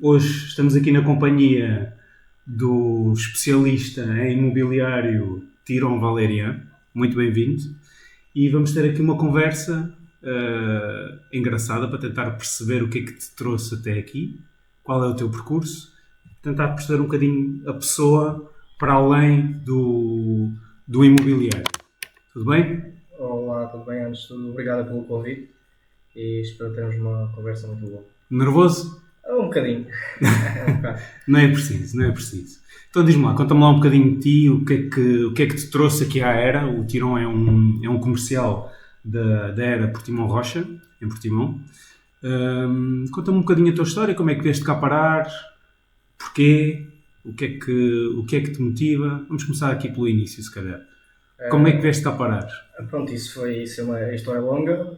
Hoje estamos aqui na companhia do especialista em imobiliário Tiron Valerian. Muito bem-vindo. E vamos ter aqui uma conversa engraçada para tentar perceber o que é que te trouxe até aqui, qual é o teu percurso, tentar perceber um bocadinho a pessoa para além do imobiliário. Tudo bem? Olá, tudo bem? Antes de tudo, obrigado pelo convite e espero termos uma conversa muito boa. Nervoso? Um bocadinho. Não é preciso. Então diz-me lá, conta-me lá um bocadinho de ti, o que é que te trouxe aqui à Era. O Tiron é um comercial da Era Portimão Rocha, em Portimão. Conta-me um bocadinho a tua história, como é que vieste cá parar, porquê, o que é que te motiva. Vamos começar aqui pelo início, se calhar. Como é que vieste cá parar? Pronto, isso é uma história longa.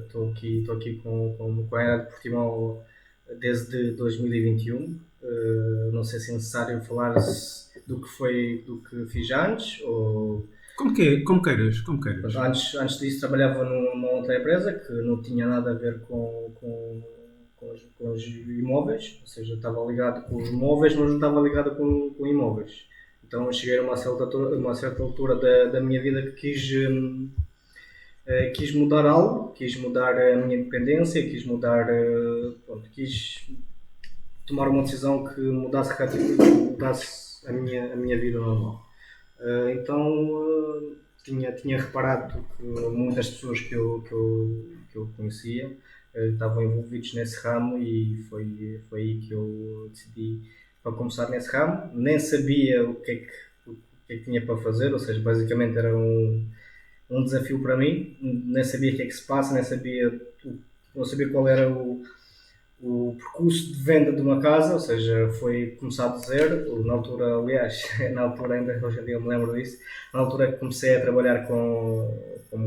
Estou aqui com a Era de Portimão desde 2021. Não sei se é necessário falar do que fiz antes ou... Como queiras. Antes disso trabalhava numa outra empresa que não tinha nada a ver com os imóveis, ou seja, estava ligado com os móveis, mas não estava ligado com imóveis. Então eu cheguei a uma certa altura da minha vida que quis mudar algo, quis mudar a minha independência, quis tomar uma decisão que mudasse a minha vida normal. Então tinha reparado que muitas pessoas que eu conhecia estavam envolvidos nesse ramo e foi aí que eu decidi para começar nesse ramo. Nem sabia o que é que tinha para fazer, ou seja, basicamente era um desafio para mim. Nem sabia o que é que se passa, não sabia qual era o percurso de venda de uma casa, ou seja, foi começar do zero. Na altura, aliás, ainda hoje em dia eu me lembro disso, na altura que comecei a trabalhar como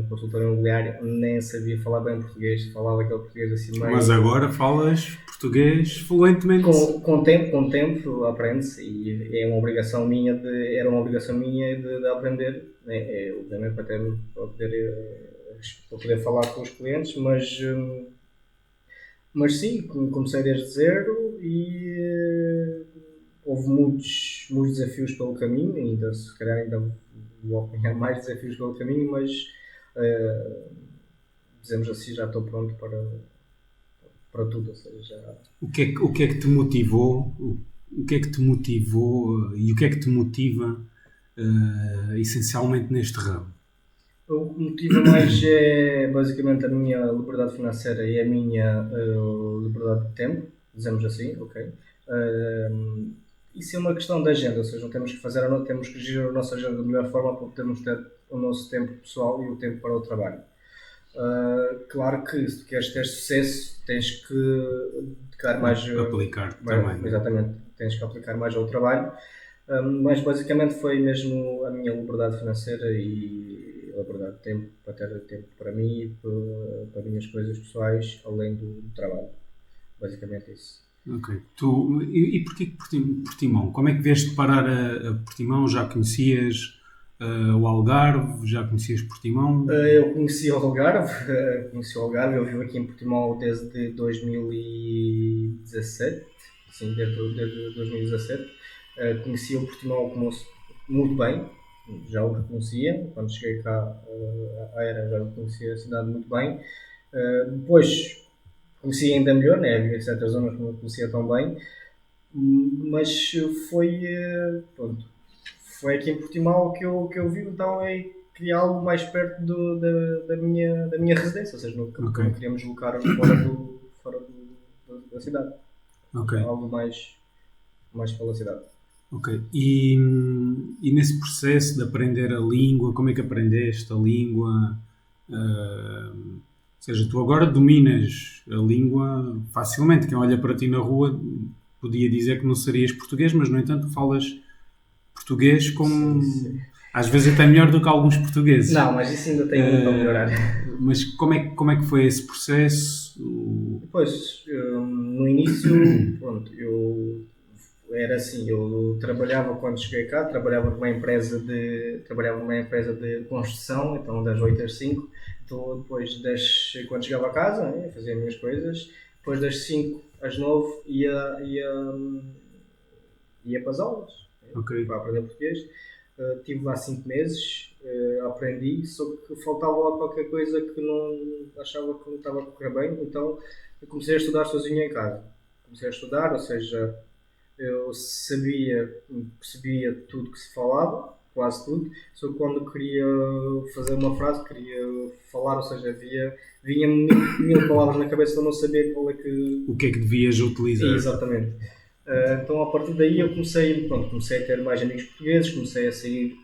consultor imobiliário, nem sabia falar bem português, falava aquele português assim meio... Mas agora falas português fluentemente. Com o tempo aprende-se e era uma obrigação minha de aprender, obviamente para poder falar com os clientes, mas sim, comecei desde zero e houve muitos desafios pelo caminho, se calhar ainda vou apanhar mais desafios pelo caminho, mas dizemos assim, já estou pronto para tudo, ou seja, O que é que te motivou? O que é que te motivou e o que é que te motiva essencialmente neste ramo? O que me motiva mais é basicamente a minha liberdade financeira e a minha liberdade de tempo, dizemos assim, ok? Isso é uma questão de agenda, ou seja, temos que gerir a nossa agenda da melhor forma para podermos ter o nosso tempo pessoal e o tempo para o trabalho. Claro que se tu queres ter sucesso tens que dedicar mais... aplicar também. Exatamente, tens que aplicar mais ao trabalho, mas basicamente foi mesmo a minha liberdade financeira e a liberdade de tempo, para ter tempo para mim e para minhas coisas pessoais, além do trabalho. Basicamente isso. Ok. E porquê Portimão? Como é que vieste parar a Portimão? Já conhecias o Algarve? Já conhecias Portimão? Eu conheci o Algarve, eu vivo aqui em Portimão desde 2017, sim, desde 2017. Conheci o Portimão muito bem, já o conhecia, quando cheguei cá à Era já conhecia a cidade muito bem. Depois conheci ainda melhor, né? Havia certas zonas que não conhecia tão bem, mas foi aqui em Portimão que eu vi, então queria algo mais perto da minha residência, ou seja, não queríamos deslocar fora da cidade. Ok. Algo mais pela cidade. Ok. E nesse processo de aprender a língua, como é que aprendeste a língua? Ou seja, tu agora dominas a língua facilmente. Quem olha para ti na rua podia dizer que não serias português, mas no entanto falas português como... Sim. Às vezes até melhor do que alguns portugueses. Não, mas isso ainda tem muito a melhorar. Mas como é que foi esse processo? Pois, no início, pronto, eu era assim, eu trabalhava quando cheguei cá, trabalhava numa empresa de construção, então das 8 às 5, então depois quando chegava a casa, fazia as minhas coisas, depois das 5 às 9 ia para as aulas, Ok. para aprender português. Estive lá 5 meses, aprendi, só que faltava lá qualquer coisa que não achava que não estava a correr bem, então eu comecei a estudar sozinho em casa. Comecei a estudar, ou seja, eu sabia, percebia tudo que se falava, quase tudo, só que quando queria fazer uma frase, queria falar, ou seja, vinha-me mil palavras na cabeça, eu não sabia qual é que... O que é que devias utilizar? Exatamente. Então a partir daí eu comecei a ter mais amigos portugueses, comecei a sair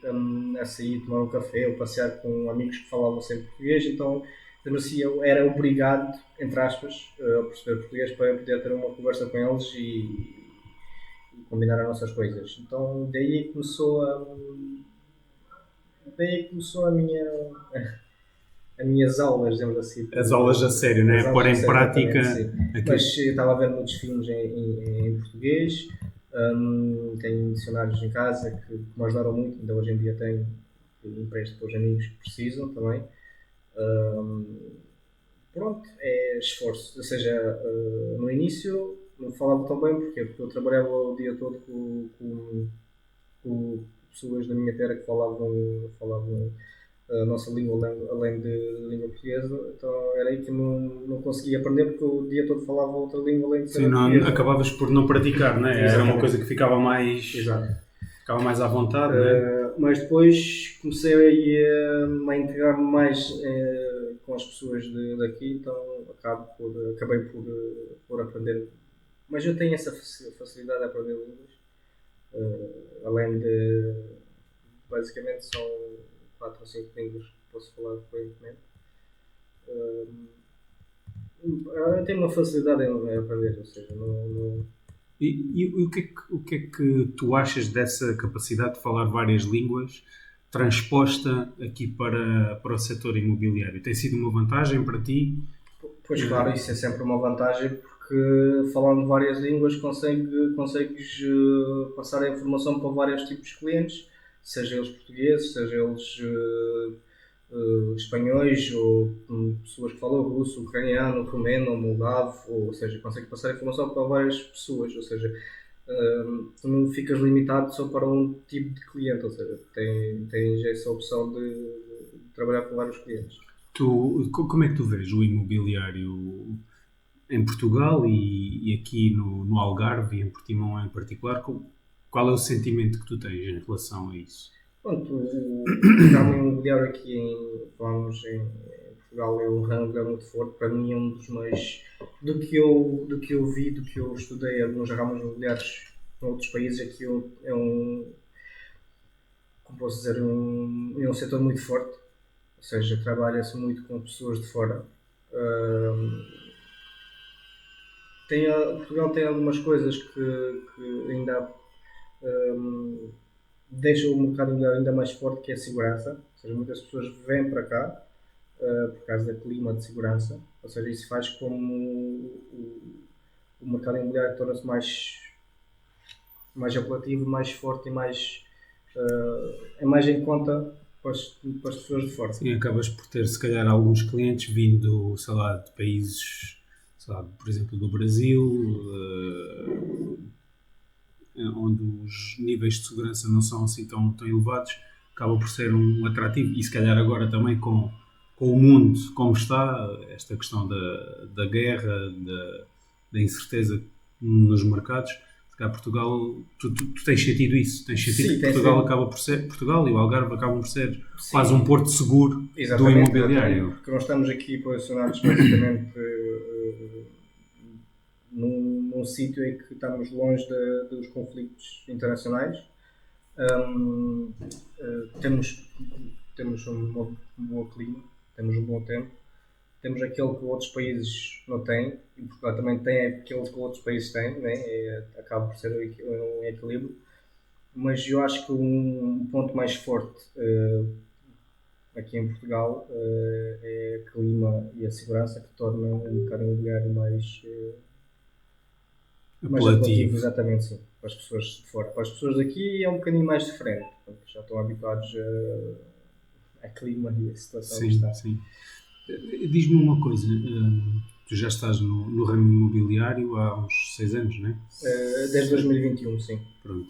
tomar um café ou passear com amigos que falavam sempre português, então eu era obrigado, entre aspas, a perceber português para eu poder ter uma conversa com eles e combinar as nossas coisas. Então daí começou as minhas aulas, digamos assim. As aulas a sério, não é? Pôr em prática aquilo. Mas eu estava a ver muitos filmes em português, tenho dicionários em casa que me ajudaram muito, ainda hoje em dia tenho, que empresto para os amigos que precisam também. Pronto, é esforço. Ou seja, no início não falava tão bem, porque eu trabalhava o dia todo com pessoas da minha terra que falavam a nossa língua além de língua portuguesa, então era aí que não conseguia aprender porque o dia todo falava outra língua além de ser portuguesa. Acabavas por não praticar, não é? Era uma coisa que ficava mais à vontade, não é? Mas depois comecei a integrar-me mais com as pessoas daqui, então acabei por aprender. Mas eu tenho essa facilidade de aprender línguas, além de basicamente são 4 ou 5 línguas que posso falar fluentemente. Eu tenho uma facilidade em aprender, ou seja, não... E o que é que tu achas dessa capacidade de falar várias línguas transposta aqui para o setor imobiliário? Tem sido uma vantagem para ti? Pois claro, isso é sempre uma vantagem porque falando várias línguas consegues passar a informação para vários tipos de clientes, seja eles portugueses, seja eles espanhóis ou pessoas que falam russo, ucraniano, romeno, moldavo, ou seja, consegue passar informação para várias pessoas, ou seja, tu não ficas limitado só para um tipo de cliente, ou seja, tens essa opção de trabalhar com vários clientes. Como é que tu vês o imobiliário em Portugal e aqui no Algarve e em Portimão em particular? Qual é o sentimento que tu tens em relação a isso? Pronto, o ramo imobiliário aqui em Portugal é um ramo muito forte. Para mim é um dos mais... Do que eu vi, do que eu estudei alguns ramos imobiliários em outros países, aqui é um... Como posso dizer, é um setor muito forte. Ou seja, trabalha-se muito com pessoas de fora. Portugal tem algumas coisas que ainda deixam o mercado imobiliário ainda mais forte, que é a segurança. Ou seja, muitas pessoas vêm para cá por causa do clima de segurança. Ou seja, isso faz com o mercado imobiliário torna-se mais apelativo, mais forte e é mais em conta para as pessoas de fora. Sim, acabas por ter, se calhar, alguns clientes vindo, sei lá, de países, sei lá, por exemplo, do Brasil, onde os níveis de segurança não são assim tão elevados, acaba por ser um atrativo. E se calhar agora também com o mundo como está, esta questão da guerra, da incerteza nos mercados, se calhar Portugal, tu tens sentido isso, tens sentido que Portugal acaba por ser, Portugal e o Algarve acabam por ser quase um porto seguro do imobiliário. Porque nós estamos aqui posicionados basicamente num sítio em que estamos longe dos conflitos internacionais. Temos um bom clima, temos um bom tempo, temos aquele que outros países não têm, e Portugal também tem aquele que outros países têm, né? Acaba por ser um equilíbrio, mas eu acho que um ponto mais forte aqui em Portugal é o clima e a segurança, que torna um mercado imobiliário mais apelativo, exatamente, sim, para as pessoas de fora. Para as pessoas daqui é um bocadinho mais diferente, porque já estão habituados a clima e a situação que está. Sim. Diz-me uma coisa, tu já estás no ramo imobiliário há uns 6 anos, não é? Desde 2021, sim. Pronto.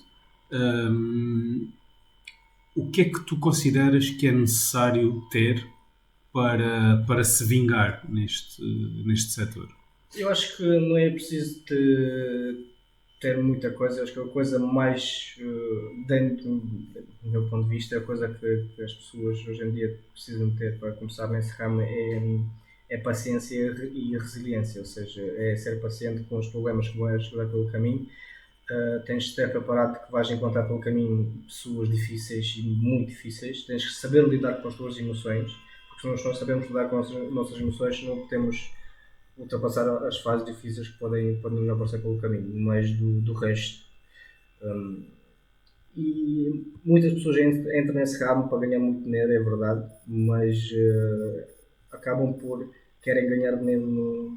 O que é que tu consideras que é necessário ter para se vingar neste setor? Eu acho que não é preciso ter muita coisa. Eu acho que a coisa mais, dentro do meu ponto de vista, a coisa que as pessoas hoje em dia precisam ter para começar nesse ramo é paciência e resiliência. Ou seja, é ser paciente com os problemas que vais levar pelo caminho. Tens de estar preparado que vais encontrar pelo caminho pessoas difíceis e muito difíceis. Tens que saber lidar com as tuas emoções, porque se nós não sabemos lidar com as nossas emoções, não podemos ultrapassar as fases difíceis que podem nos aparecer pelo caminho, mais do resto. E muitas pessoas entram nesse ramo para ganhar muito dinheiro, é verdade, mas acabam por querem ganhar dinheiro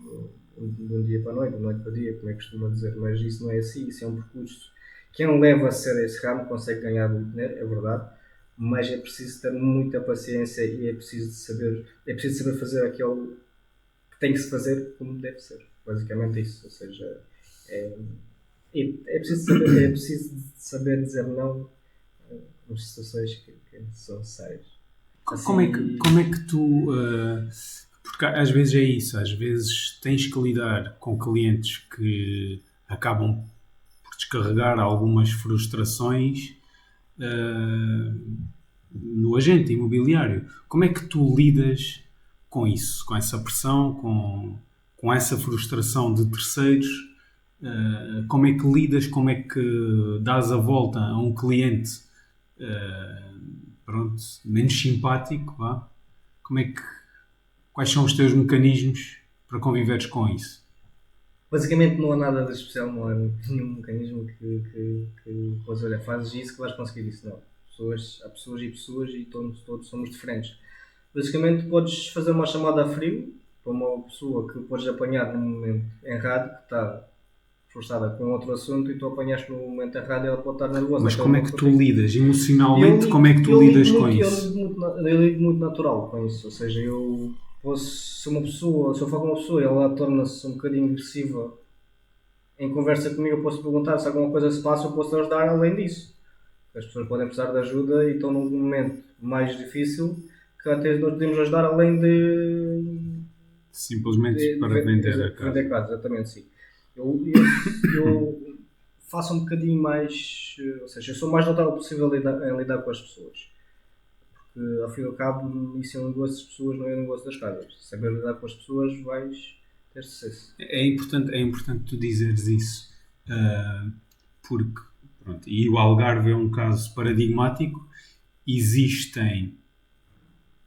de um dia para a noite, de noite para dia, como é que costuma dizer, mas isso não é assim, isso é um percurso. Quem leva a ser esse ramo consegue ganhar dinheiro, é verdade, mas é preciso ter muita paciência e é preciso saber fazer aquilo que tem que se fazer como deve ser. Basicamente isso, ou seja, é preciso saber dizer não nas situações que são necessárias. Assim, como é que tu... porque às vezes é isso, às vezes tens que lidar com clientes que acabam por descarregar algumas frustrações no agente imobiliário. Como é que tu lidas com isso, com essa pressão, com essa frustração de terceiros? Como é que lidas, como é que dás a volta a um cliente pronto, menos simpático, vá? Quais são os teus mecanismos para conviveres com isso? Basicamente não há nada de especial, não há nenhum mecanismo que podes olhar, fazes isso que vais conseguir isso, não. Há pessoas e todos somos diferentes. Basicamente podes fazer uma chamada a frio para uma pessoa que podes apanhar num momento errado, que está forçada com outro assunto e tu apanhaste no momento errado e ela pode estar nervosa. Mas como é que tu lidas? Emocionalmente, como é que tu lidas com isso? Eu lido muito natural com isso, ou seja, se eu falo com uma pessoa e ela torna-se um bocadinho agressiva em conversa comigo, eu posso perguntar se alguma coisa se passa, eu posso ajudar além disso. As pessoas podem precisar de ajuda e estão num momento mais difícil que até nós podemos ajudar além de simplesmente para vender a casa. Vender casa, exatamente, sim. Eu faço um bocadinho mais, ou seja, eu sou o mais notável possível em lidar com as pessoas. Porque, ao fim e ao cabo, isso é um negócio das pessoas, não é um negócio das casas. Saber lidar com as pessoas, vais ter sucesso. É importante tu dizeres isso, porque, pronto, e o Algarve é um caso paradigmático, existem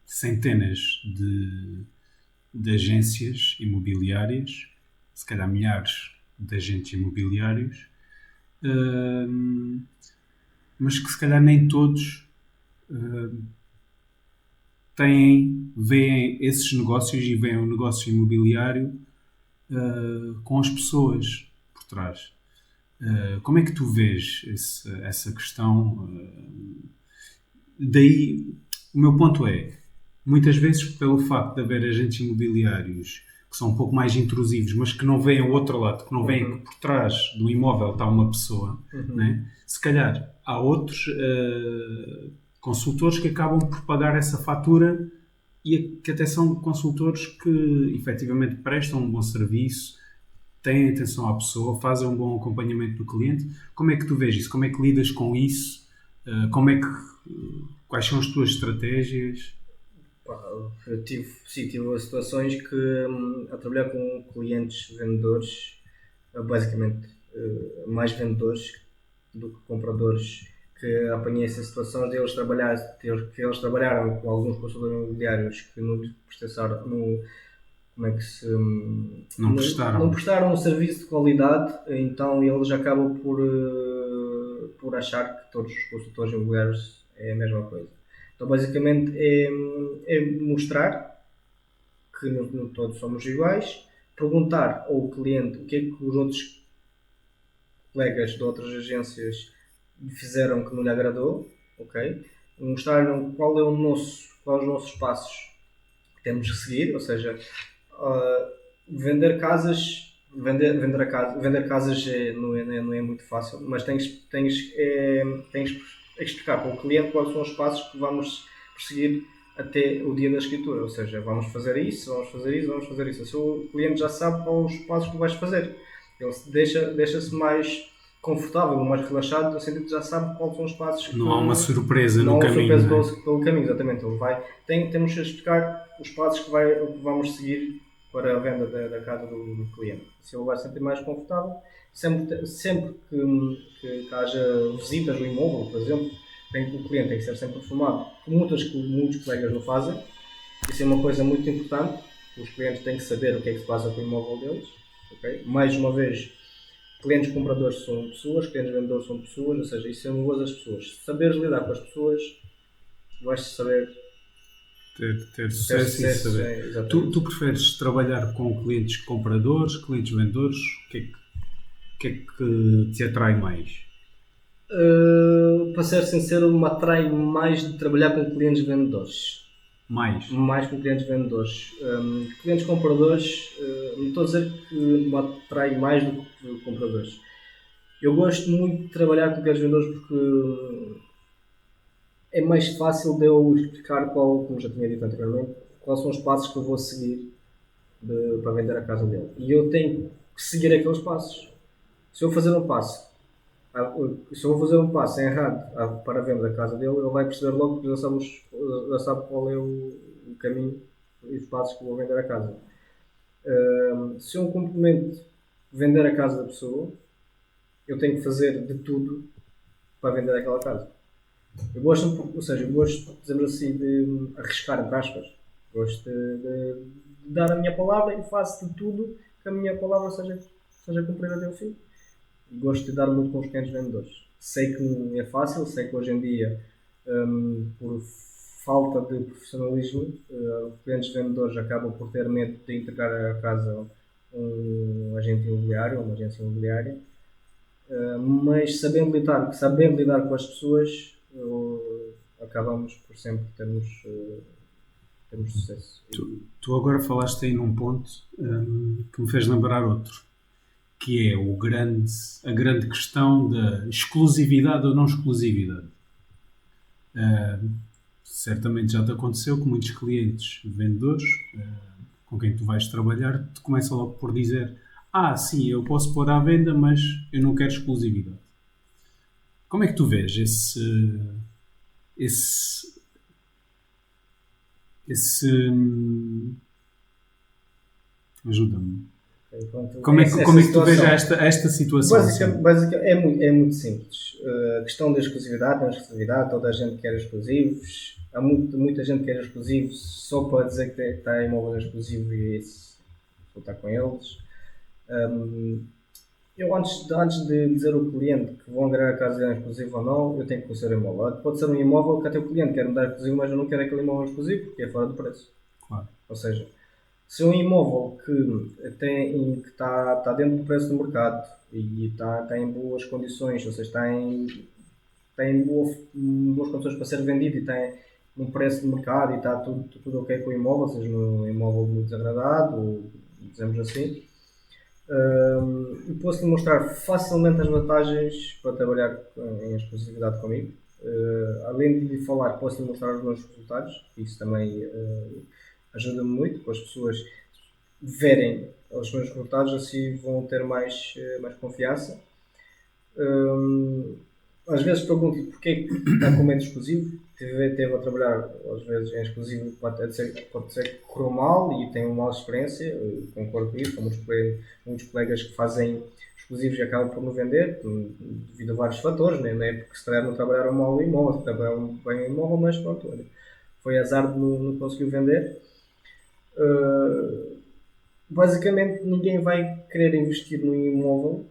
centenas de agências imobiliárias, se calhar milhares de agentes imobiliários, mas que se calhar nem todos veem esses negócios e veem o negócio imobiliário com as pessoas por trás. Como é que tu vês essa questão? Daí, o meu ponto é, muitas vezes pelo facto de haver agentes imobiliários que são um pouco mais intrusivos, mas que não veem o outro lado, que não veem que por trás do imóvel está uma pessoa, né? Se calhar há outros consultores que acabam por pagar essa fatura e que até são consultores que efetivamente prestam um bom serviço, têm atenção à pessoa, fazem um bom acompanhamento do cliente. Como é que tu vês isso? Como é que lidas com isso? Quais são as tuas estratégias? Eu tive situações que, a trabalhar com clientes vendedores, basicamente mais vendedores do que compradores, que apanhei essa situação de eles trabalharam com alguns consultores imobiliários que não prestaram um serviço de qualidade, então eles acabam por achar que todos os consultores imobiliários é a mesma coisa. Então basicamente é mostrar que não todos somos iguais, perguntar ao cliente o que é que os outros colegas de outras agências fizeram que não lhe agradou, ok? Mostrar quais os nossos passos que temos que seguir, ou seja, Vender casas, vender casas não é muito fácil, mas tens que explicar para o cliente quais são os passos que vamos perseguir até o dia da escritura. Ou seja, vamos fazer isso, vamos fazer isso, vamos fazer isso. Assim, o cliente já sabe quais os passos que vais fazer. Ele deixa-se mais confortável, mais relaxado, no sentido que já sabe quais são os passos que... Não há uma surpresa Não no há uma caminho. surpresa pelo caminho, exatamente. Temos que explicar os passos que vamos seguir para a venda da casa do cliente. Se ele vai sentir mais confortável, sempre que haja visitas do imóvel, por exemplo, o cliente tem que ser sempre informado. Muitos colegas não fazem. Isso é uma coisa muito importante. Os clientes têm que saber o que é que se passa com o imóvel deles. Okay? Mais uma vez, clientes compradores são pessoas, clientes vendedores são pessoas, ou seja, isso é uma coisa das pessoas. Se saberes lidar com as pessoas, vais saber ter sucesso e saber. Tu preferes trabalhar com clientes compradores, clientes vendedores? O que é que te atrai mais? Para ser sincero, me atrai mais de trabalhar com clientes vendedores. Mais com clientes vendedores. Clientes compradores, não estou a dizer que me atrai mais do que compradores. Eu gosto muito de trabalhar com clientes vendedores porque é mais fácil de eu explicar como já tinha dito anteriormente, quais são os passos que eu vou seguir para vender a casa dele. E eu tenho que seguir aqueles passos. Se eu fazer um passo errado para a venda da casa dele, ele vai perceber logo que já sabe qual é o caminho e os passos que vou vender a casa. Se eu complemento vender a casa da pessoa, eu tenho que fazer de tudo para vender aquela casa. Eu gosto, dizemos assim, de arriscar, entre aspas. Gosto de dar a minha palavra e faço de tudo que a minha palavra seja cumprida até o fim. Gosto de dar muito com os clientes vendedores. Sei que não é fácil, sei que hoje em dia, por falta de profissionalismo, os clientes vendedores acabam por ter medo de entregar a casa a um agente imobiliário, uma agência imobiliária, mas sabendo lidar com as pessoas, acabamos por sempre termos sucesso. Tu agora falaste aí num ponto que me fez lembrar outro, que é a grande questão da exclusividade ou não exclusividade. Certamente já te aconteceu que muitos clientes vendedores com quem tu vais trabalhar te começam logo por dizer: sim, eu posso pôr à venda, mas eu não quero exclusividade. Como é que tu vês ajuda-me. Como é que tu vês esta situação? Basicamente é muito simples. A questão da exclusividade, não exclusividade, toda a gente quer exclusivos. Há muita gente que quer exclusivos só para dizer que está em imóvel exclusivo e isso está com eles. Eu antes de dizer ao cliente que vão agregar a casa dele exclusivo ou não, eu tenho que conhecer o imóvel. Pode ser um imóvel que até o cliente quer me dar exclusivo, mas eu não quero aquele imóvel exclusivo porque é fora do preço. Claro. Ou seja, se é um imóvel que está dentro do preço do mercado e está em boas condições, ou seja, está em boas condições para ser vendido e tem um preço de mercado e está tudo ok com o imóvel, ou seja, um imóvel muito desagradado, dizemos assim, e posso-lhe mostrar facilmente as vantagens para trabalhar em exclusividade comigo. Além de lhe falar, posso-lhe mostrar os meus resultados, isso também ajuda-me muito, para as pessoas verem os meus resultados, assim vão ter mais confiança. Às vezes pergunto-lhe porque é que está com medo exclusivo. Teve a trabalhar às vezes em exclusivo, pode ser que correu mal e tem uma má experiência, eu concordo com isso. Há muitos colegas que fazem exclusivos e acabam por não vender devido a vários fatores, né? Não é porque se calhar não trabalharam mal o imóvel, trabalharam bem o imóvel, mas pronto, olha, foi azar de não conseguir vender. Basicamente ninguém vai querer investir num imóvel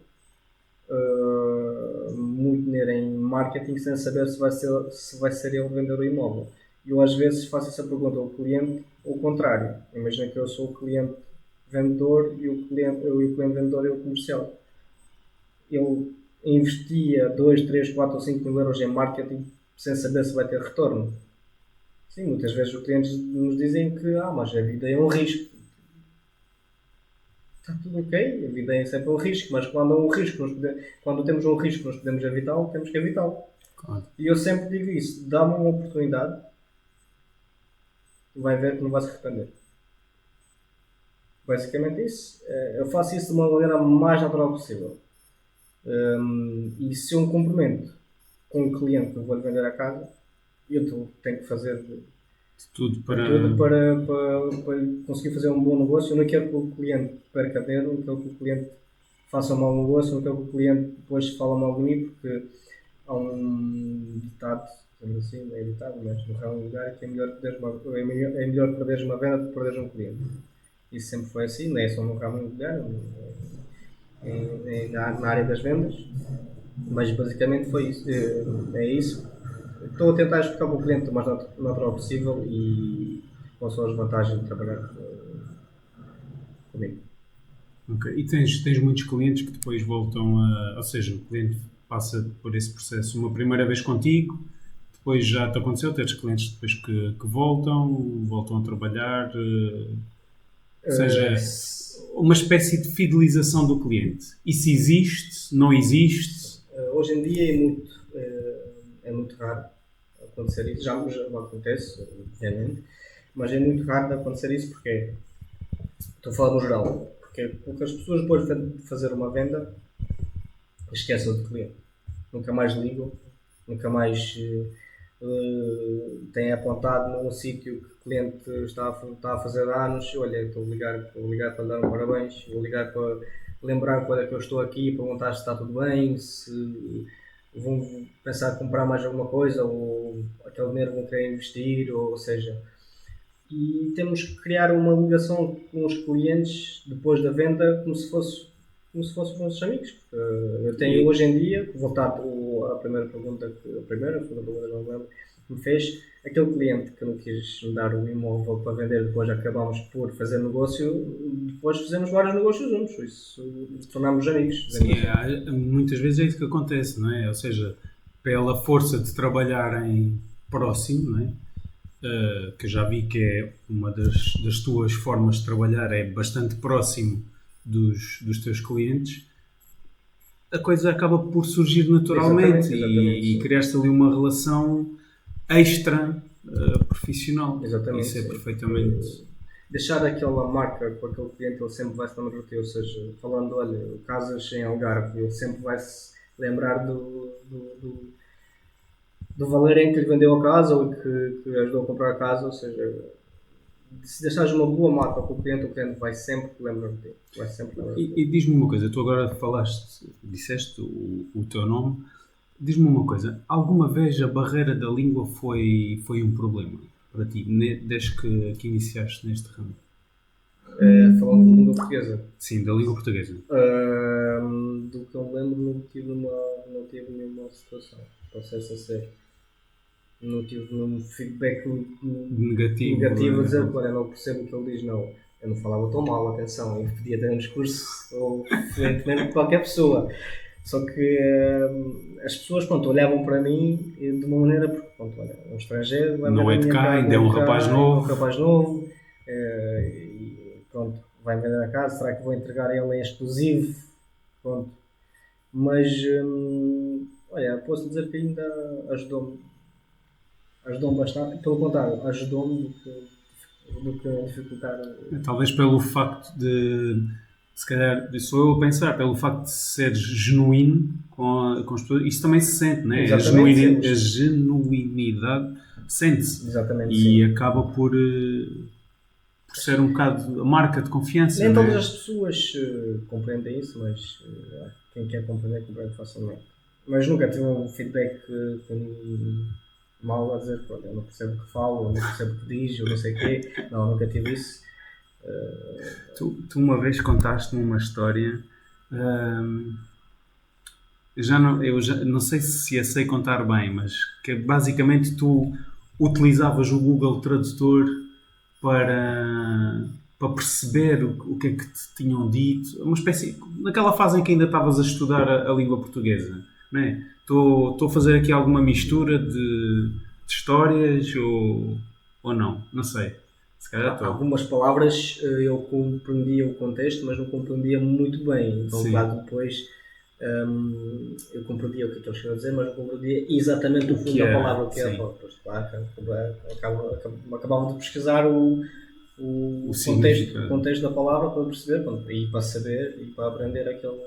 muito dinheiro em marketing sem saber se vai ser ele vender o imóvel. Eu às vezes faço essa pergunta ao cliente, ou ao contrário. Imagina que eu sou o cliente vendedor e o cliente vendedor é o comercial. Ele investia 2, 3, 4 ou 5 mil euros em marketing sem saber se vai ter retorno. Sim, muitas vezes os clientes nos dizem que mas a vida é um risco. está tudo ok, a vida é sempre um risco, mas quando, quando temos um risco nós podemos evitá-lo, temos que evitá-lo. Claro. E eu sempre digo isso, dá-me uma oportunidade, vai ver que não vai se arrepender. Basicamente isso. Eu faço isso de uma maneira mais natural possível. E se eu me comprometo com um cliente que eu vou-lhe vender a casa, eu tenho que fazer Tudo para... tudo para conseguir fazer um bom negócio. Eu não quero que o cliente perca dinheiro, não quero que o cliente faça um mau negócio, não quero que o cliente depois fale mal de mim, porque há um ditado, dizendo assim, não é ditado, mas no ramo imobiliário, que é melhor perderes uma venda do que perderes um cliente. Isso sempre foi assim, não é só no ramo imobiliário, na área das vendas, mas basicamente foi isso. É isso. Estou a tentar explicar para o cliente o mais natural possível e quais são as vantagens de trabalhar comigo. Okay. E tens muitos clientes que depois voltam a... Ou seja, o cliente passa por esse processo uma primeira vez contigo, depois já te aconteceu teres clientes depois que voltam a trabalhar, ou seja, uma espécie de fidelização do cliente. Isso existe? Não existe? Hoje em dia é muito raro acontecer isso, já acontece, obviamente, mas é muito raro de acontecer isso porque, estou a falar no geral, porque as pessoas depois de fazer uma venda esquecem do cliente, nunca mais ligam, nunca mais têm apontado num sítio que o cliente está a fazer anos. Olha, estou a ligar para dar um parabéns, vou ligar para lembrar quando é que eu estou aqui, perguntar se está tudo bem, se vão pensar em comprar mais alguma coisa ou aquele dinheiro vão querer investir, ou seja, e temos que criar uma ligação com os clientes depois da venda como se fossem os nossos amigos. Eu tenho hoje em dia, voltar à primeira pergunta que não lembro, que me fez, aquele cliente que não quis me dar o imóvel para vender, depois acabámos por fazer negócio, depois fizemos vários negócios juntos, isso tornámos amigos. Sim, muitas vezes é isso que acontece, não é? Ou seja, pela força de trabalharem próximo, não é? Que eu já vi que é uma das tuas formas de trabalhar, é bastante próximo dos teus clientes, a coisa acaba por surgir naturalmente. Exatamente, e criar-se ali uma relação extra profissional. Exatamente. Isso é perfeitamente... Deixar aquela marca com aquele cliente, ele sempre vai se lembrar de ti, ou seja, falando, olha, casas em Algarve, ele sempre vai se lembrar do valor em que lhe vendeu a casa ou que ajudou a comprar a casa, ou seja, se deixares uma boa marca com o cliente vai sempre lembrar de ti. E diz-me uma coisa, tu agora disseste o teu nome, diz-me uma coisa, alguma vez a barreira da língua foi um problema para ti, desde que iniciaste neste ramo? Falando de língua portuguesa? Sim, da língua portuguesa. Do que eu me lembro, não tive nenhuma situação, para ser sincero. Não tive nenhum feedback negativo a dizer, olha, não percebo o que ele diz, não. Eu não falava tão mal, atenção, eu podia ter um discurso ou fluentemente de qualquer pessoa. Só que as pessoas, pronto, olhavam para mim de uma maneira, porque, pronto, olha, um estrangeiro... Não é de cá, ainda é um rapaz novo. E pronto, vai vender a casa, será que vou entregar ele em exclusivo? Pronto. Mas, olha, posso dizer que ainda ajudou-me bastante, pelo contrário, ajudou-me do que dificultar. Talvez pelo facto de se calhar, sou eu a pensar, pelo facto de seres genuíno com as pessoas, isso também se sente, não é? A genuinidade sente-se. Exatamente, e sim. Acaba por ser um bocado a marca de confiança. Nem todas as pessoas compreendem isso, mas quem quer compreende facilmente. Mas nunca tive um feedback mal a dizer que eu não percebo o que falo, ou não percebo o que diz, ou não sei o quê. Não, nunca tive isso. Tu uma vez contaste-me uma história, eu já não sei se a sei contar bem, mas que basicamente tu utilizavas o Google Tradutor para perceber o que é que te tinham dito, uma espécie, naquela fase em que ainda estavas a estudar a língua portuguesa, não é? Estou a fazer aqui alguma mistura de histórias ou não sei. Se calhar todo. Algumas palavras eu compreendia o contexto, mas não compreendia muito bem. Então, Sim. claro, depois eu compreendia o que eles queriam dizer, mas não compreendia exatamente o fundo da palavra, o que era a palavra. Pois, claro, acabava de pesquisar o contexto da palavra para perceber, e para saber e para aprender aquele.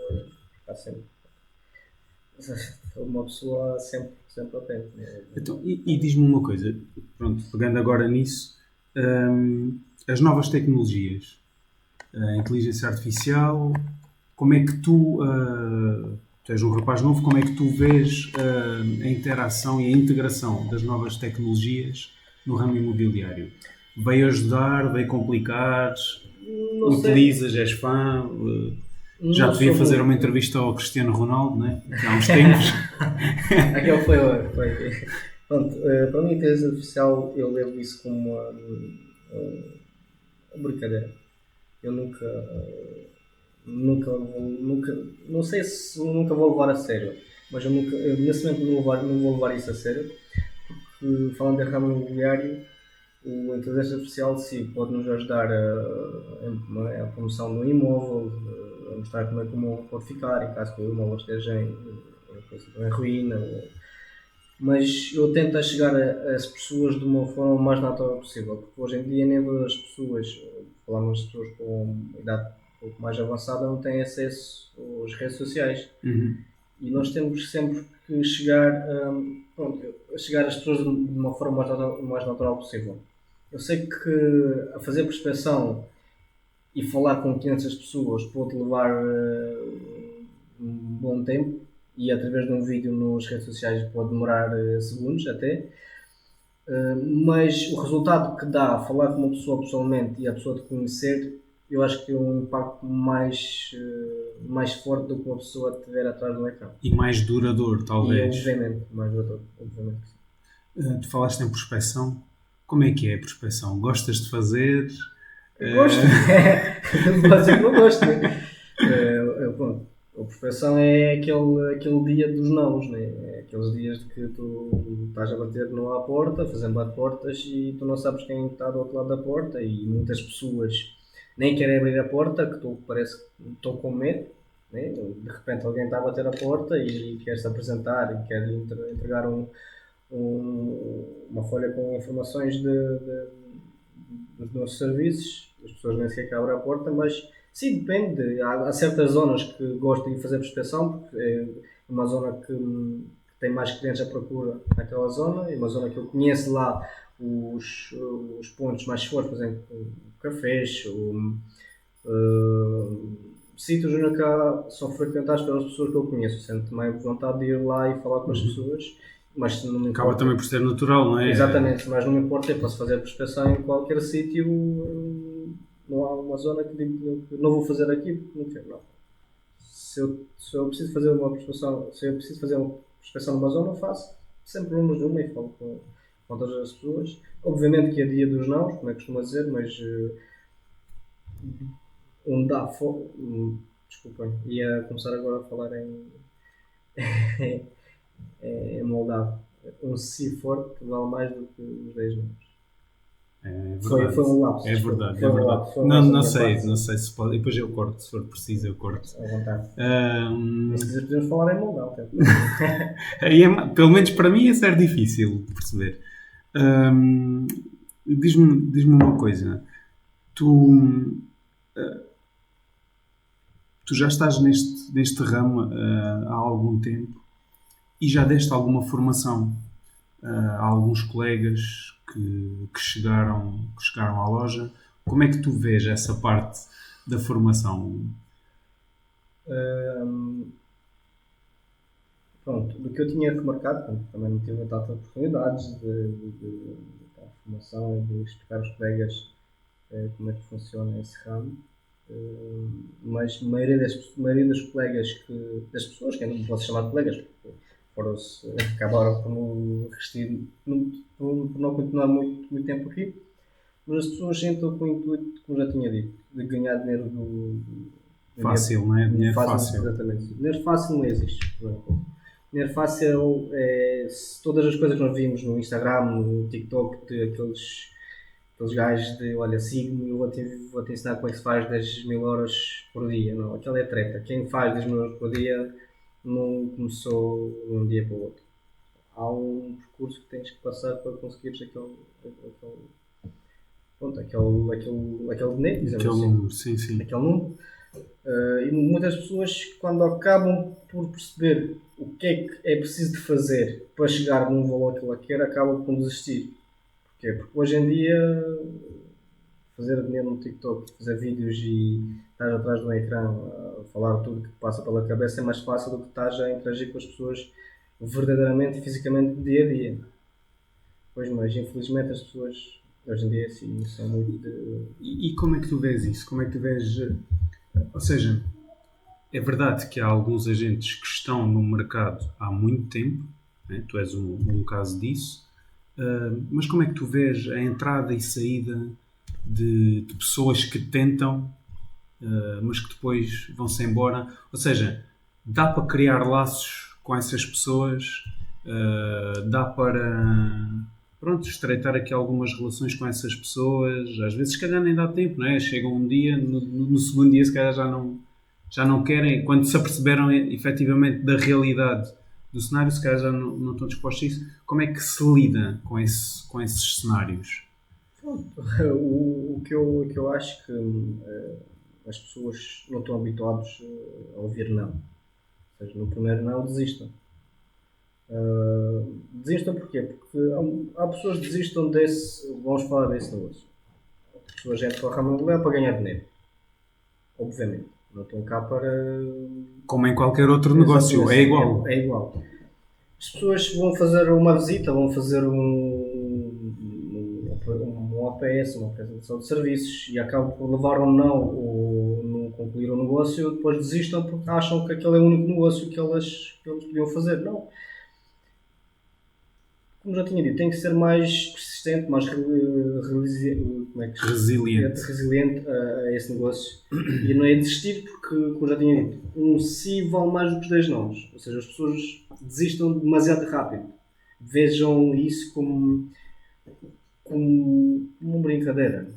Sempre. Uma pessoa sempre aprende. Então, e diz-me uma coisa, pronto, pegando agora nisso, as novas tecnologias, a inteligência artificial, como é que tu és um rapaz novo, como é que tu vês a interação e a integração das novas tecnologias no ramo imobiliário? Veio ajudar, veio complicar, utilizas, és fã? Já te vi fazer uma entrevista ao Cristiano Ronaldo, né? Que há uns tempos. Aquele foi. Pronto, para mim, a inteligência artificial, eu levo isso como uma brincadeira. Eu nunca, não sei se nunca vou levar a sério, mas eu nesse momento não vou levar isso a sério, porque falando de ramo imobiliário, a inteligência artificial sim, pode nos ajudar a promoção do imóvel, a mostrar como é que o imóvel pode ficar em caso que o imóvel esteja em ruína, mas eu tento chegar às pessoas de uma forma mais natural possível, porque hoje em dia nem todas as pessoas, falamos de pessoas com idade um pouco mais avançada, não têm acesso às redes sociais. E nós temos sempre que chegar às pessoas de uma forma mais natural possível. Eu sei que a fazer prospeção e falar com 500 pessoas pode levar um bom tempo, e através de um vídeo nas redes sociais pode demorar segundos até, mas o resultado que dá falar com uma pessoa pessoalmente e a pessoa te conhecer, eu acho que tem um impacto mais forte do que uma pessoa tiver atrás do ecrã. E mais duradouro, talvez. E obviamente, mais duradouro, obviamente que sim. Tu falaste em prospeção. Como é que é a prospeção? Gostas de fazer? Gosto. Não pode ser que não gosto. A prospeção é aquele dia dos nãos, né? É aqueles dias de que tu estás a bater à porta, fazendo bate-portas, e tu não sabes quem está do outro lado da porta, e muitas pessoas nem querem abrir a porta, que tu parece que estão com medo, né? De repente alguém está a bater a porta e quer se apresentar e quer entregar uma folha com informações dos nossos serviços. As pessoas nem sequer abrem a porta, mas sim, depende. Há certas zonas que gosto de fazer prospeção, porque é uma zona que tem mais clientes à procura naquela zona, e uma zona que eu conheço lá os pontos mais fortes, por exemplo, cafés, sítios onde são frequentados pelas pessoas que eu conheço. Sinto também vontade de ir lá e falar com as pessoas. Mas não me importa. Acaba também por ser natural, não é? Exatamente, mas não me importa, eu posso fazer prospeção em qualquer sítio, não há uma zona que digo que não vou fazer aqui porque não quero, não. Se eu preciso fazer uma prospeção numa zona, eu faço, sem problemas nenhum, e falo com todas as pessoas. Obviamente que é dia dos nãos, como é que costuma dizer, mas desculpem, ia começar agora a falar em moldado. Um si forte vale mais do que os 10 números. Foi um lapso. É verdade, foi é um verdade. lapso, Não sei se pode. Depois eu corto, se for preciso, eu corto. À vontade. Se quiser, podemos falar em moldado. Pelo menos para mim, isso é difícil de perceber. Diz-me uma coisa. Tu já estás neste ramo há algum tempo e já deste alguma formação a alguns colegas que chegaram à loja. Como é que tu vês essa parte da formação? Pronto, do que eu tinha remarcado, também não tive tantas oportunidades de formação e de explicar aos colegas como é que funciona esse ramo. Mas a maioria dos colegas das pessoas, que eu não posso chamar de colegas, porque acabaram por não continuar muito tempo aqui, mas as pessoas entram com o intuito, como já tinha dito, de ganhar dinheiro fácil, não é? Dinheiro fácil. Exatamente. Dinheiro fácil não existe. Dinheiro fácil é todas as coisas que nós vimos no Instagram, no TikTok, aqueles aqueles gajos de, olha, siga-me, eu vou-te ensinar como é que se faz 10.000 horas por dia. Não, aquela é treta. Quem faz 10.000 horas por dia não começou de um dia para o outro. Há um percurso que tens que passar para conseguires aquele dinheiro, dizemos assim. Número, sim. Aquele número. E muitas pessoas, quando acabam por perceber o que é preciso de fazer para chegar num valor que ela quer, acabam por desistir. Porquê? Porque hoje em dia fazer dinheiro no TikTok, fazer vídeos e estar atrás de um ecrã a falar tudo que passa pela cabeça é mais fácil do que estás a interagir com as pessoas verdadeiramente e fisicamente dia a dia. Pois, mas infelizmente as pessoas hoje em dia sim, são muito de... E como é que tu vês isso? Como é que tu vês... Ou seja, é verdade que há alguns agentes que estão no mercado há muito tempo, né? Tu és um caso disso, mas como é que tu vês a entrada e saída de pessoas que tentam, mas que depois vão-se embora? Ou seja, dá para criar laços com essas pessoas, dá para, pronto, estreitar aqui algumas relações com essas pessoas. Às vezes, se calhar, nem dá tempo, não é? Chega um dia, no segundo dia, se calhar já não querem, quando se aperceberam efetivamente da realidade do cenário, se calhar já não estão dispostos a isso. Como é que se lida com esses cenários? O que eu acho que as pessoas não estão habituadas a ouvir não. Ou seja, no primeiro não desistam. Desistam porquê? Porque há pessoas que desistam vamos falar desse negócio. As pessoas entram para o ramo imobiliário para ganhar dinheiro. Obviamente. Não estão cá para... Como em qualquer outro negócio, é igual. É igual. As pessoas vão fazer uma visita, vão fazer um OPS, uma apresentação de serviços, e acabam por levar ou não concluir o negócio, e depois desistam porque acham que aquele é o único negócio que eles podiam fazer. Não. Como já tinha dito, tem que ser mais persistente, mais resiliente a esse negócio. E não é desistir porque, como já tinha dito, um sim vale mais do que os 10 nãos. Ou seja, as pessoas desistam demasiado rápido. Vejam isso como uma brincadeira.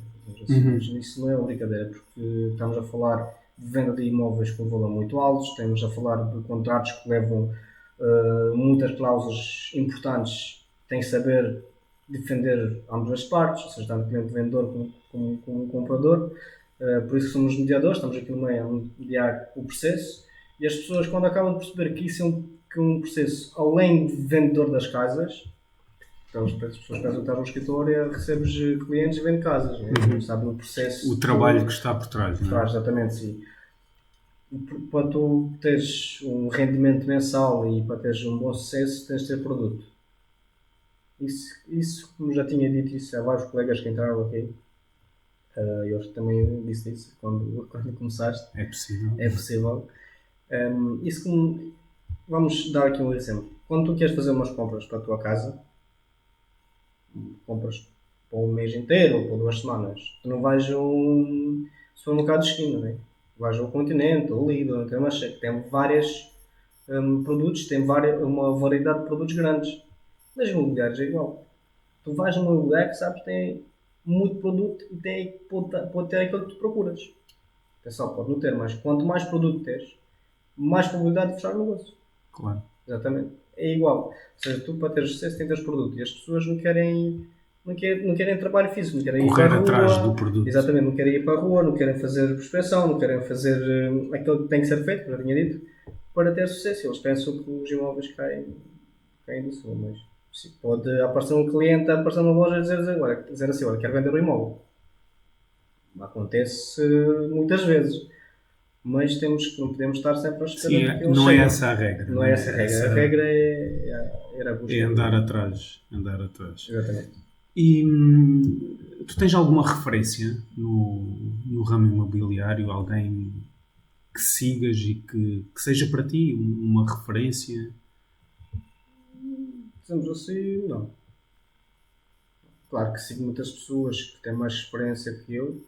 Isso não é uma brincadeira, porque estamos a falar de venda de imóveis com valor muito alto, estamos a falar de contratos que levam muitas cláusulas importantes. Tem que saber defender ambas as partes, ou seja, tanto cliente vendedor como comprador. Por isso somos mediadores, estamos aqui no meio a mediar o processo. E as pessoas, quando acabam de perceber que isso é um processo além de vendedor das casas, então as pessoas pensam que estás no escritório, recebes clientes e vendes casas. Né? Sabe o processo. O trabalho que está por trás. Por trás, exatamente, sim. Para tu teres um rendimento mensal e para teres um bom sucesso, tens de ter produto. Isso, como já tinha dito isso a vários colegas que entraram aqui, eu também disse isso quando começaste. É possível. É possível. Vamos dar aqui um exemplo. Quando tu queres fazer umas compras para a tua casa, compras para um mês inteiro ou para 2 semanas, tu não vais a um supermercado de esquina, né? Vais ao Continente, ao Lidl, que tem vários produtos, tem uma variedade de produtos grandes. Nas imobiliárias é igual. Tu vais numa imobiliária que sabes que tem muito produto e pode ter aquilo que tu procuras. Atenção, pode não ter, mas quanto mais produto tens, mais probabilidade de fechar o negócio. Claro. Exatamente. É igual. Ou seja, tu para ter sucesso tens que ter produto. E as pessoas não querem trabalho físico, não querem correr ir para a rua. Atrás do produto. Exatamente, não querem ir para a rua, não querem fazer prospeção, não querem fazer aquilo que tem que ser feito, como eu tinha dito, para ter sucesso. Eles pensam que os imóveis caem do céu, mas pode aparecer um cliente, aparecer uma loja e dizer assim, olha, quero vender um imóvel. Acontece muitas vezes. Mas não podemos estar sempre a esperar que eles não cheguem. É essa a regra. Não é essa a regra. A regra era a busca. É andar atrás. Exatamente. E tu tens alguma referência no ramo imobiliário? Alguém que sigas e que seja para ti uma referência? Dizemos assim, não. Claro que sigo muitas pessoas que têm mais experiência que eu.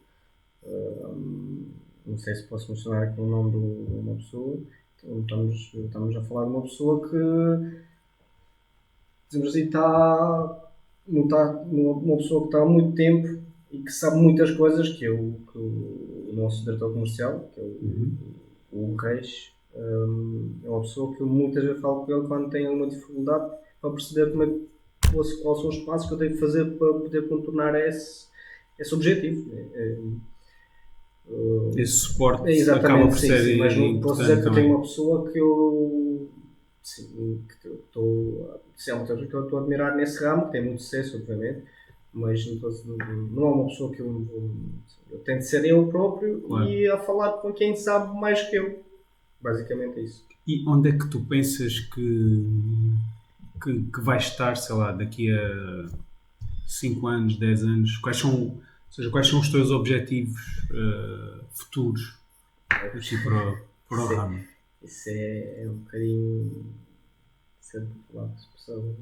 Não sei se posso mencionar aqui o nome de uma pessoa. Então, estamos a falar de uma pessoa que, dizemos assim, uma pessoa que está há muito tempo e que sabe muitas coisas que o nosso diretor comercial, que é o Reis, é uma pessoa que eu muitas vezes falo com ele quando tem alguma dificuldade para perceber como é que, quais são os passos que eu tenho que fazer para poder contornar esse objetivo. Esse suporte Exatamente, acaba por ser sim, mas não posso dizer que eu também. tenho uma pessoa que eu estou a admirar nesse ramo, que tem muito sucesso, obviamente, mas não é uma pessoa que eu tento ser eu próprio, claro, e a falar com quem sabe mais que eu. Basicamente é isso. E onde é que tu pensas que vais estar, sei lá, daqui a 5 anos, 10 anos? Quais são os teus objetivos futuros aqui para o ramo? Isso é um bocadinho cedo para falar.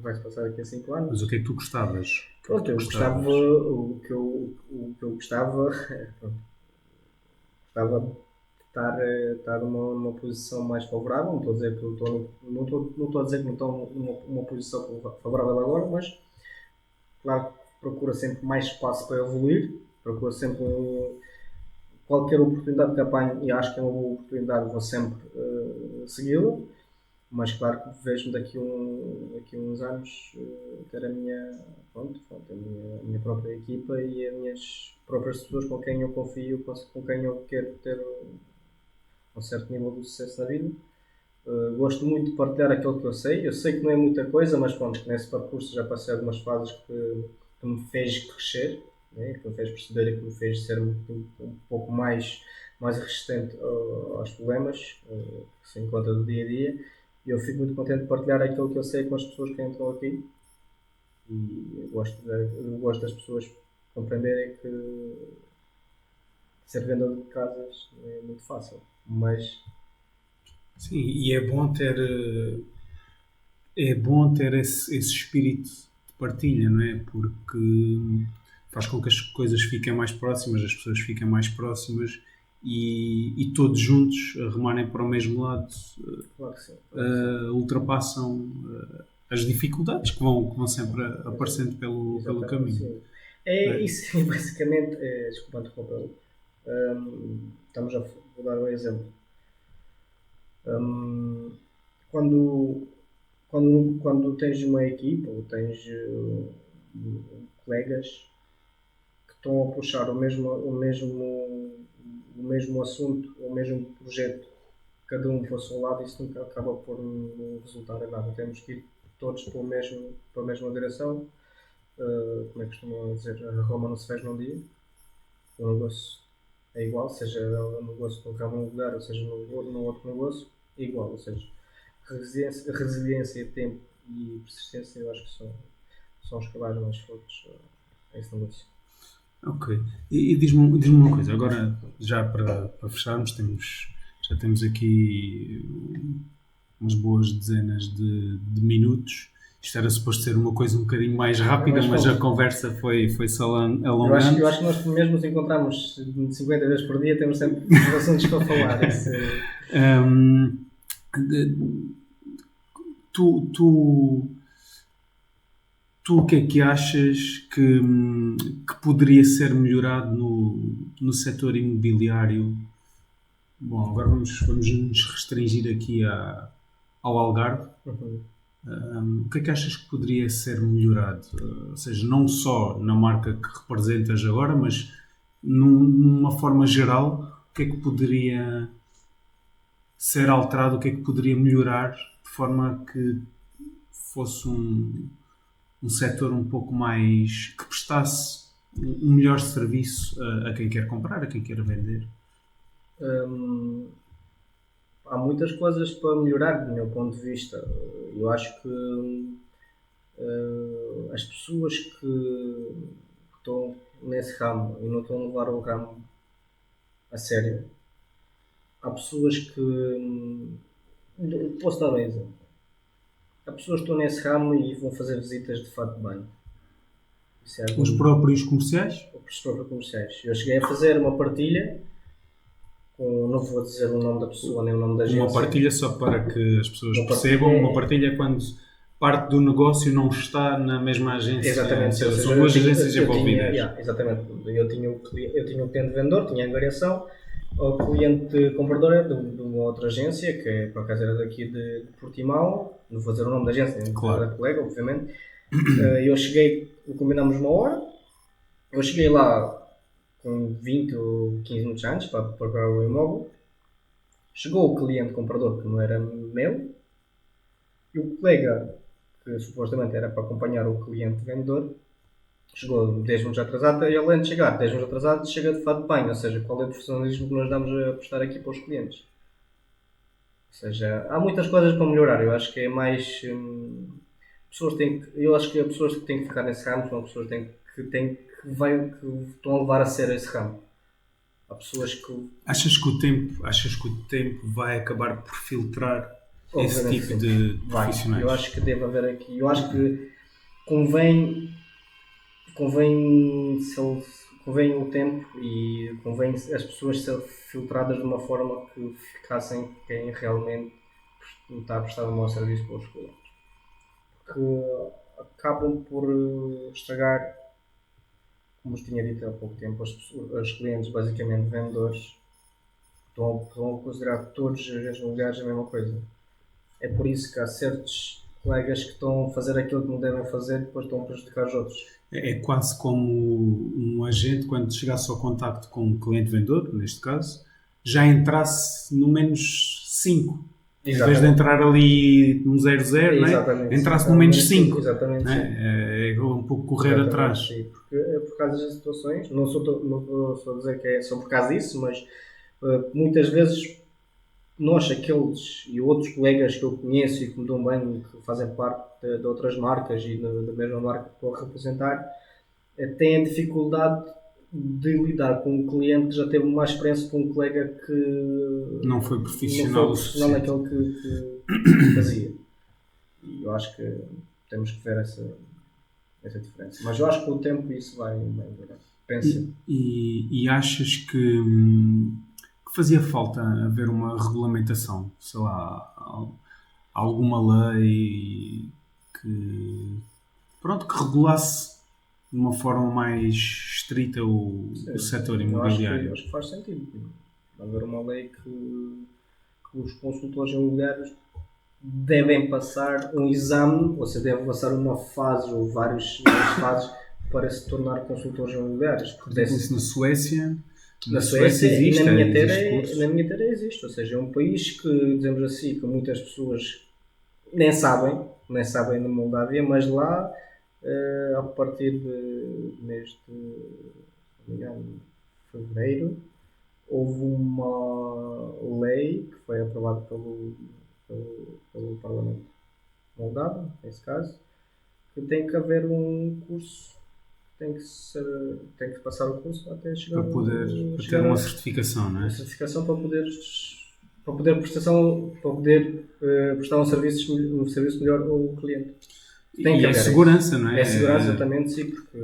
Vai-se passar daqui a 5 anos. Mas o que é que tu gostavas? O que eu gostava gostava de estar numa posição mais favorável. Não estou a dizer que não estou numa posição favorável agora, mas claro que procura sempre mais espaço para evoluir, procura sempre qualquer oportunidade que apanho, e acho que é uma boa oportunidade, vou sempre segui-la, mas claro que vejo-me daqui a uns anos ter a minha própria equipa e as minhas próprias pessoas com quem eu confio, com quem eu quero ter um certo nível de sucesso na vida. Gosto muito de partilhar aquilo que eu sei que não é muita coisa, mas pronto, nesse percurso já passei algumas fases que me fez crescer, né? Que me fez perceber e que me fez ser um pouco mais resistente aos problemas que se encontra do dia a dia, e eu fico muito contente de partilhar aquilo que eu sei com as pessoas que entram aqui, e eu gosto das pessoas compreenderem que ser vendedor de casas é muito fácil, mas sim, e é bom ter esse espírito de partilha, não é? Porque faz com que as coisas fiquem mais próximas, as pessoas fiquem mais próximas e todos juntos remarem para o mesmo lado. Claro que sim. Ultrapassam as dificuldades que vão sempre aparecendo pelo caminho. Sim. Isso basicamente, desculpa interrompê-lo, vou dar um exemplo. Quando tens uma equipa ou tens colegas que estão a puxar o mesmo assunto, o mesmo projeto, cada um para o seu lado, isso nunca acaba por não resultar em nada. Temos que ir todos para a mesma direção. Como é que costumam dizer? A Roma não se fez num dia. O negócio é igual, seja no negócio do ramo imobiliário, ou seja no outro negócio, é igual. Ou seja, resiliência, tempo e persistência, eu acho que são os pilares mais fortes a esse negócio. Ok. E diz-me uma coisa, agora já para fecharmos, já temos aqui umas boas dezenas de minutos. Isto era suposto ser uma coisa um bocadinho mais rápida, mas a conversa foi-se alongando. Eu acho que nós mesmo nos encontramos 50 vezes por dia, temos sempre os assuntos para falar. Tu o que é que achas que poderia ser melhorado no setor imobiliário? Bom, agora vamos nos restringir aqui ao Algarve. Uhum. O que é que achas que poderia ser melhorado? Ou seja, não só na marca que representas agora, mas numa forma geral, o que é que poderia ser alterado, o que é que poderia melhorar de forma que fosse um setor um pouco mais, que prestasse um melhor serviço a quem quer comprar, a quem quer vender? Há muitas coisas para melhorar do meu ponto de vista. Eu acho que as pessoas que estão nesse ramo e não estão a levar o ramo a sério, há pessoas que... Posso dar um exemplo. Há pessoas que estão nesse ramo e vão fazer visitas de fato de banho. Os próprios comerciais? Os próprios comerciais. Eu cheguei a fazer uma partilha, não vou dizer o nome da pessoa nem o nome da agência. Uma partilha, só para que as pessoas percebam, uma partilha é quando parte do negócio não está na mesma agência. Exatamente. Ou seja, são duas agências envolvidas. Exatamente. Eu tinha o cliente vendedor, tinha a angariação, o cliente comprador é de uma outra agência, que é, por acaso era daqui de Portimão, não vou dizer o nome da agência, claro. Da colega, obviamente. Eu cheguei, combinámos uma hora, eu cheguei lá com 20 ou 15 minutos antes para preparar o imóvel. Chegou o cliente comprador, que não era meu, e o colega, que supostamente era para acompanhar o cliente vendedor, chegou 10 minutos atrasado, e ele antes de chegar 10 minutos atrasado, chega de fato de banho, ou seja, qual é o profissionalismo que nós damos a prestar aqui para os clientes. Ou seja, há muitas coisas para melhorar, eu acho que é mais... eu acho que as pessoas que têm que ficar nesse ramo são pessoas que estão a levar a sério esse ramo. Há pessoas que... Achas que o tempo vai acabar por filtrar esse tipo de profissionais? Eu acho que deve haver aqui... Eu acho que convém o tempo e convém as pessoas serem filtradas de uma forma que ficassem quem realmente está a prestar um bom serviço para os clientes. Porque acabam por estragar, como vos tinha dito há pouco tempo, os clientes, basicamente vendedores, estão a considerar todos os imobiliários a mesma coisa. É por isso que há certos colegas que estão a fazer aquilo que não devem fazer e depois estão a prejudicar os outros. É quase como um agente, quando chegasse ao contacto com um cliente vendedor, neste caso, já entrasse no menos 5. Em vez de entrar ali no 00, né? Entrasse no menos 5. Exatamente. Né? É um pouco correr atrás. Sim, porque é por causa das situações, não sou a dizer que é só por causa disso, mas muitas vezes nós, aqueles e outros colegas que eu conheço e que me dão bem, que fazem parte de outras marcas e da mesma marca que estou a representar, têm a dificuldade de lidar com um cliente que já teve mais experiência com um colega que não foi profissional naquilo que fazia. E eu acho que temos que ver essa diferença. Mas eu acho que com o tempo isso vai melhorar. Pensa. E achas que fazia falta haver uma regulamentação, sei lá, alguma lei que regulasse de uma forma mais estrita o setor imobiliário? Eu acho que faz sentido. Haver uma lei que os consultores imobiliários devem passar um exame, ou seja, devem passar uma fase ou várias fases para se tornar consultores imobiliários. Isso na Suécia... Na Suécia existe, e na minha terra existe, ou seja, é um país que, dizemos assim, que muitas pessoas nem sabem na Moldávia, mas lá, a partir de mês de fevereiro, houve uma lei que foi aprovada pelo Parlamento moldavo, nesse caso, que tem que haver um curso. Tem que passar o curso até chegar para ter uma certificação, não é? Uma certificação para poder prestar um serviço melhor ao cliente. Tem que segurança, não é? É segurança, exatamente, sim, porque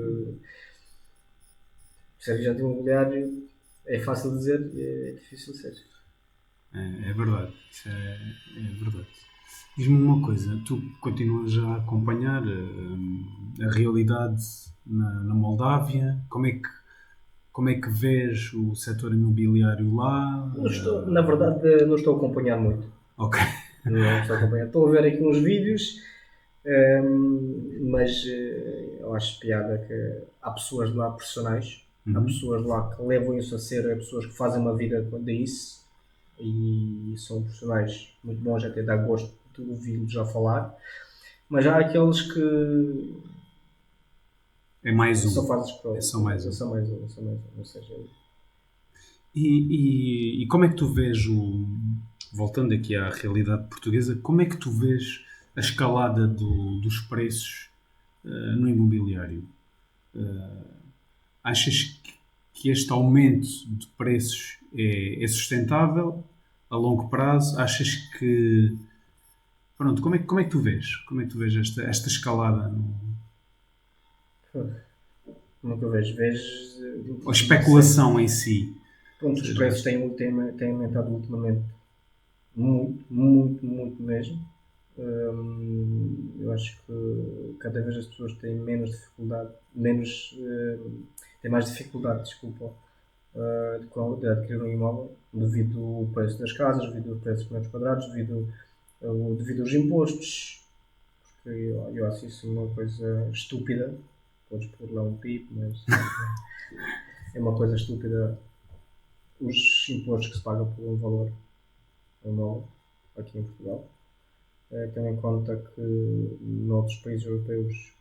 ser agente imobiliário é fácil de dizer e é difícil de ser. É verdade, isso é verdade. Diz-me uma coisa, tu continuas a acompanhar a realidade na Moldávia? Como é que vês o setor imobiliário lá? Na verdade, não estou a acompanhar muito. Ok. Não estou a acompanhar. Estou a ver aqui uns vídeos, mas eu acho piada que há pessoas lá profissionais, há pessoas lá que levam isso a ser, pessoas que fazem uma vida disso e são profissionais muito bons, até dá gosto de ouvi-los já falar, mas há aqueles que é mais um. Só fazes para só mais um. Ou seja, e como é que tu vês voltando aqui à realidade portuguesa, como é que tu vês a escalada dos preços no imobiliário? Achas que este aumento de preços é sustentável a longo prazo? Achas que... Pronto, como é que tu vês? Como é que tu vês esta escalada? Como que eu vejo? A especulação em si. Pronto, os preços têm aumentado ultimamente muito mesmo. Eu acho que cada vez as pessoas têm menos dificuldade, têm mais dificuldade, desculpa, de adquirir um imóvel, devido ao preço das casas, devido ao preço dos metros quadrados, devido aos impostos, porque eu acho isso uma coisa estúpida. Podes pôr lá um PIB, mas é uma coisa estúpida os impostos que se pagam por um valor imóvel aqui em Portugal. Tendo em conta que noutros países europeus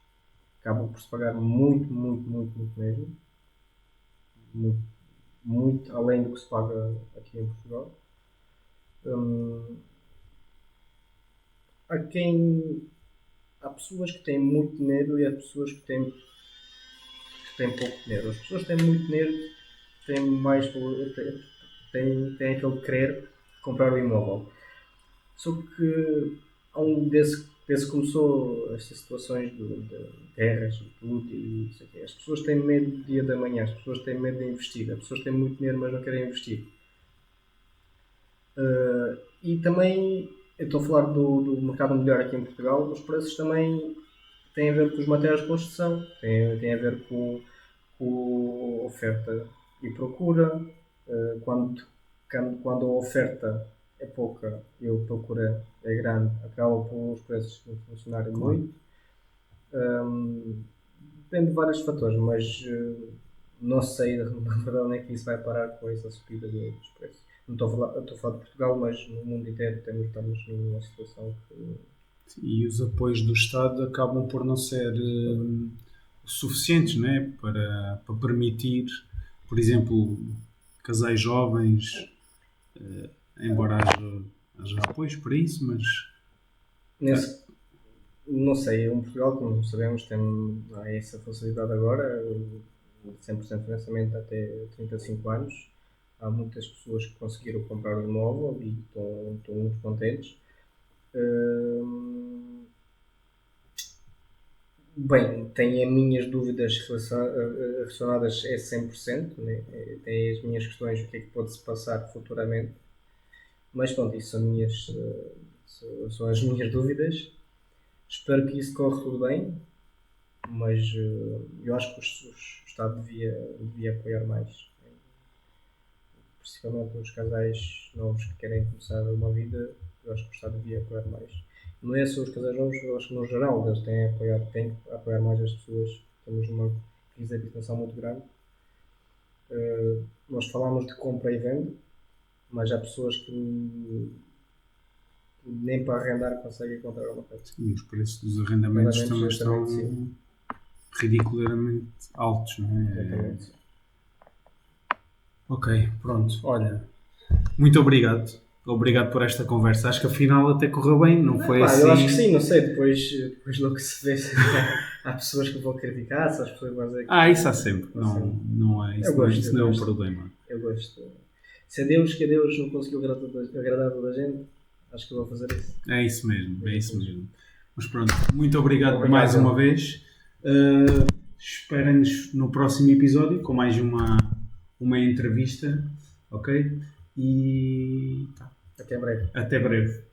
acabam por se pagar muito mesmo. Muito além do que se paga aqui em Portugal. Há pessoas que têm muito dinheiro e há pessoas que têm pouco dinheiro. As pessoas que têm muito dinheiro têm mais valor, têm aquele querer comprar o imóvel. Só que desde que começou estas situações de guerras e tudo, e isso aqui, as pessoas têm medo do dia da manhã, as pessoas têm medo de investir, as pessoas têm muito dinheiro mas não querem investir. E também, eu estou a falar do mercado imobiliário aqui em Portugal, os preços também têm a ver com os materiais de construção, têm a ver com oferta e procura. Quando a oferta é pouca e a procura é grande, acaba por os preços não funcionarem muito. Depende de vários fatores, mas não sei na verdade onde é que isso vai parar com essa subida dos preços. Não estou a falar de Portugal, mas no mundo inteiro estamos numa situação que... E os apoios do Estado acabam por não ser suficientes, né, para permitir, por exemplo, casais jovens, embora haja apoios para isso, mas... Não sei, em Portugal, como sabemos, tem essa facilidade agora, 100% de financiamento até 35 anos. Há muitas pessoas que conseguiram comprar um imóvel e estão muito contentes. Bem, tenho as minhas dúvidas relacionadas a 100%, né? Tenho as minhas questões, o que é que pode-se passar futuramente. Mas pronto, isso são as minhas dúvidas. Espero que isso corra tudo bem, mas eu acho que o Estado devia apoiar mais. Principalmente os casais novos que querem começar uma vida, eu acho que o Estado devia apoiar mais. Não é só os casais novos, eu acho que no geral eles têm que apoiar mais as pessoas. Temos uma crise de habitação muito grande. Nós falamos de compra e venda, mas há pessoas que nem para arrendar conseguem encontrar uma casa. E os preços dos arrendamentos também estão ridiculamente altos, não é? Exatamente. Ok, pronto. Olha, muito obrigado. Obrigado por esta conversa. Acho que afinal até correu bem, não foi assim? Eu acho que sim, não sei. Depois logo se vê se há pessoas que vão criticar, se as pessoas vão dizer que... Isso há sempre. Não é isso não é um problema. Eu gosto. Se é Deus que a Deus não conseguiu agradar toda a gente, acho que eu vou fazer isso. É isso mesmo. Mas pronto, muito obrigado mais uma vez. Esperem-nos no próximo episódio com mais uma entrevista, ok? E até breve. Até breve.